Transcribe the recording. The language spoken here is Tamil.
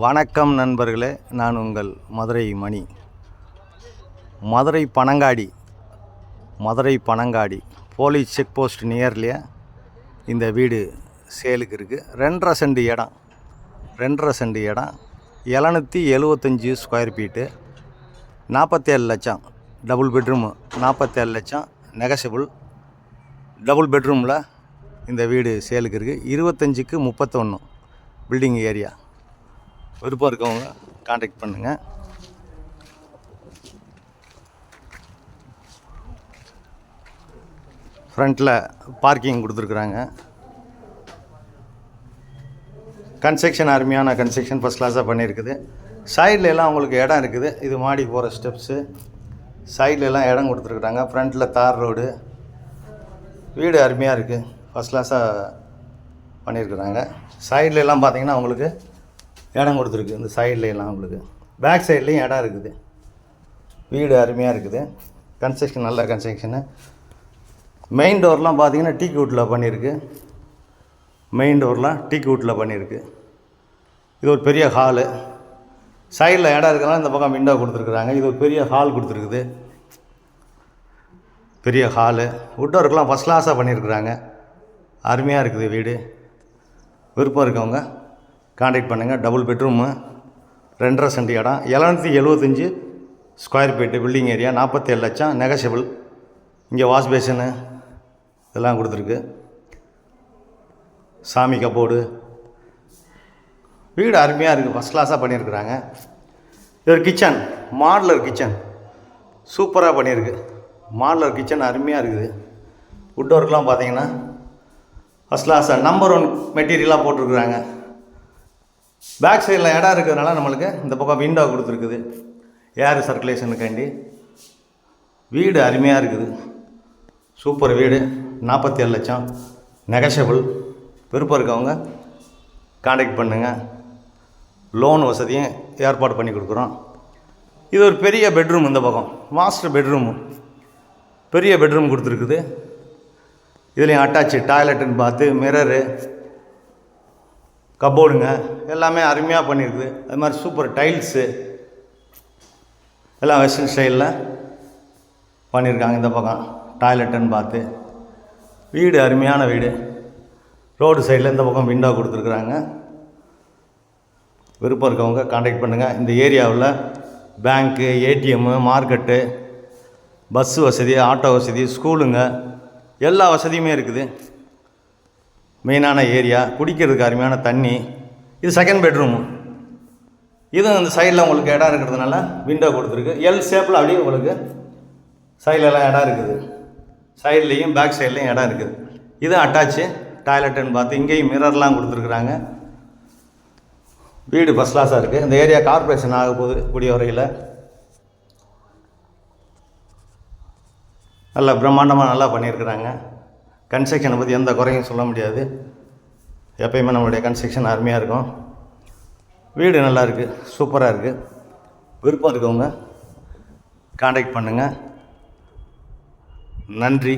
வணக்கம் நண்பர்களே, நான் உங்கள் Madurai Mani. Madurai Panangadi police check post நியர்லியே இந்த வீடு சேலுக்கு இருக்குது. 2.5 சென்ட் இடம், 775 ஸ்கொயர் ஃபீட்டு, 47 லட்சம். டபுள் பெட்ரூமு 47 லட்சம் நெகஷியபிள். டபுள் பெட்ரூமில் இந்த வீடு சேலுக்கு இருக்குது. 25க்கு 31 பில்டிங் ஏரியா. விருப்பம் இருக்கவங்க கான்டாக்ட் பண்ணுங்கள். ஃப்ரண்ட்டில் பார்க்கிங் கொடுத்துருக்குறாங்க. கன்ஸ்ட்ரக்ஷன் அருமையான கன்ஸ்ட்ரக்ஷன், ஃபஸ்ட் கிளாஸாக பண்ணியிருக்குது. சைடில் எல்லாம் உங்களுக்கு இடம் இருக்குது. இது மாடி போகிற ஸ்டெப்ஸு. சைடில் எல்லாம் இடம் கொடுத்துருக்குறாங்க. ஃப்ரண்ட்டில் தார் ரோடு. வீடு அருமையாக இருக்குது, ஃபஸ்ட் கிளாஸாக பண்ணியிருக்குறாங்க. சைடில் எல்லாம் பார்த்தீங்கன்னா உங்களுக்கு இடம் கொடுத்துருக்கு. இந்த சைடில் எல்லாம் உங்களுக்கு பேக் சைட்லேயும் இடம் இருக்குது. வீடு அருமையாக இருக்குது. கன்ஸ்ட்ரக்ஷன் நல்ல கன்ஸ்ட்ரக்ஷனு. மெயின் டோர்லாம் பார்த்தீங்கன்னா டீக் வுட்டில் பண்ணியிருக்கு. இது ஒரு பெரிய ஹாலு. சைடில் இடம் இருக்கிறனால இந்த பக்கம் விண்டோ கொடுத்துருக்குறாங்க. இது ஒரு பெரிய ஹால் கொடுத்துருக்குது. பெரிய ஹாலு. வுட் ஒர்க்லாம் ஃபஸ்ட் கிளாஸாக பண்ணியிருக்கிறாங்க. அருமையாக இருக்குது வீடு. விருப்பம் இருக்கவங்க கான்டாக்ட் பண்ணுங்கள். டபுள் பெட்ரூமு, 2.5 சென்ட் இடம், 775 ஸ்கொயர் ஃபீட்டு பில்டிங் ஏரியா, 47 லட்சம் நெகஷியபிள். இங்கே வாஷ் பேஷனு இதெல்லாம் கொடுத்துருக்கு. சாமி கப்போர்டு. வீடு அருமையாக இருக்குது, ஃபஸ்ட் கிளாஸாக பண்ணியிருக்கிறாங்க. இது ஒரு கிச்சன், மாடுலர் கிச்சன் சூப்பராக பண்ணியிருக்கு. மாடுலர் கிச்சன் அருமையாக இருக்குது. வுட் ஒர்க்லாம் பார்த்தீங்கன்னா ஃபஸ்ட் கிளாஸாக நம்பர் 1 மெட்டீரியலாக போட்டிருக்குறாங்க. பேக் சைடில் இடம் இருக்கிறதுனால நம்மளுக்கு இந்த பக்கம் விண்டோ கொடுத்துருக்குது, ஏர் சர்க்குலேஷனுக்காண்டி. வீடு அருமையாக இருக்குது, சூப்பர் வீடு. 47 லட்சம் நெகஷியபிள். விருப்பம் இருக்கவங்க கான்டாக்ட் பண்ணுங்கள். லோன் வசதியும் ஏற்பாடு பண்ணி கொடுக்குறோம். இது ஒரு பெரிய பெட்ரூம். இந்த பக்கம் மாஸ்டர் பெட்ரூமு, பெரிய பெட்ரூம் கொடுத்துருக்குது. இதுலேயும் அட்டாச்சு டாய்லெட் அண்ட் பாத்து, மிரரு, கப்போர்டுங்க எல்லாமே அருமையாக பண்ணியிருக்குது. அது மாதிரி சூப்பர் டைல்ஸு எல்லாம் வெஸ்டர்ன் ஸ்டைலில் பண்ணியிருக்காங்க. இந்த பக்கம் டாய்லெட் அண்ட் பாத்து. வீடு அருமையான வீடு. ரோடு சைடில் இந்த பக்கம் விண்டோ கொடுத்துருக்குறாங்க. விருப்பம் இருக்கவங்க கான்டாக்ட் பண்ணுங்கள். இந்த ஏரியாவில் பேங்க்கு, ஏடிஎம்மு, மார்க்கெட்டு, பஸ்ஸு வசதி, ஆட்டோ வசதி, ஸ்கூலுங்க எல்லா வசதியுமே இருக்குது. மெயினான ஏரியா, குடிக்கிறதுக்கு அருமையான தண்ணி. இது செகண்ட் பெட்ரூமு. இதுவும் இந்த சைடில் உங்களுக்கு இடம் இருக்கிறதுனால விண்டோ கொடுத்துருக்கு. எல் ஷேப்பில் அப்படியே உங்களுக்கு சைட்லலாம் இடம் இருக்குது. சைட்லேயும் பேக் சைட்லேயும் இடம் இருக்குது. இது அட்டாச்சு டாய்லெட்டுன்னு பார்த்து இங்கேயும் மிரர்லாம் கொடுத்துருக்குறாங்க. வீடு ஃபஸ்ட் கிளாஸாக இருக்குது. இந்த ஏரியா கார்பரேஷன் ஆக போகுது கூடிய வரையில். நல்லா பிரம்மாண்டமாக நல்லா பண்ணியிருக்கிறாங்க. கன்ஸ்ட்ரக்ஷனை பற்றி எந்த குறையும் சொல்ல முடியாது. எப்பயுமே நம்மளுடைய கன்ஸ்ட்ரக்ஷன் அருமையாக இருக்கும். வீடு நல்லா இருக்குது, சூப்பராக இருக்குது. விருப்பம் இருக்கவங்க கான்டாக்ட் பண்ணுங்கள். நன்றி.